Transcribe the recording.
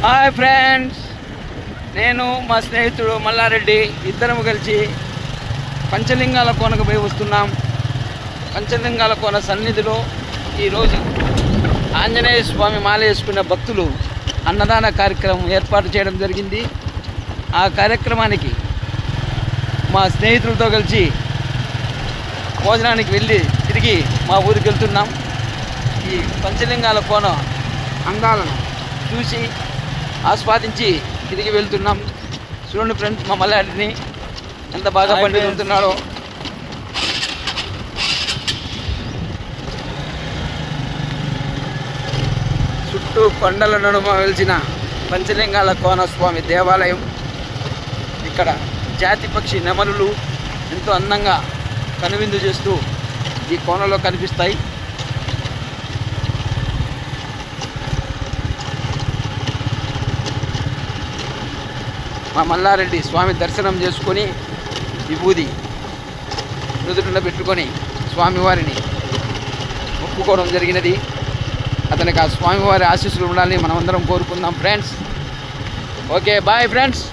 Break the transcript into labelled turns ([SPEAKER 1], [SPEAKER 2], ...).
[SPEAKER 1] Hi friends, నేను మా స్నేహితుడు మల్లారెడ్డి ఇద్దరం కలిసి పంచలింగాల కోనకు పోయి వస్తున్నాం. పంచలింగాల కోన సన్నిధిలో ఈరోజు ఆంజనేయ స్వామి మాల వేసుకున్న భక్తులు అన్నదాన కార్యక్రమం ఏర్పాటు చేయడం జరిగింది. ఆ కార్యక్రమానికి మా స్నేహితులతో కలిసి భోజనానికి వెళ్ళి తిరిగి మా ఊరికి వెళ్తున్నాం. ఈ పంచలింగాల కోన అందాలను చూసి ఆస్వాదించి తిరిగి వెళ్తున్నాం. చూడండి ఫ్రెండ్స్, మా మల్లాడిని ఎంత బాగా పండి వెళ్తున్నాడో. చుట్టూ కొండల నడుమ వెలిసిన పంచలింగాల కోన స్వామి దేవాలయం. ఇక్కడ జాతి పక్షి నెమలులు ఎంతో అందంగా కనువిందు చేస్తూ ఈ కోనలో కనిపిస్తాయి. మా మల్లారెడ్డి స్వామి దర్శనం చేసుకొని విభూది నుదుటిలో పెట్టుకొని స్వామివారిని ఒప్పుకోవడం జరిగినది. అతనికి ఆ స్వామివారి ఆశీస్సులు ఉండాలని మనమందరం కోరుకుందాం ఫ్రెండ్స్. Okay, bye friends.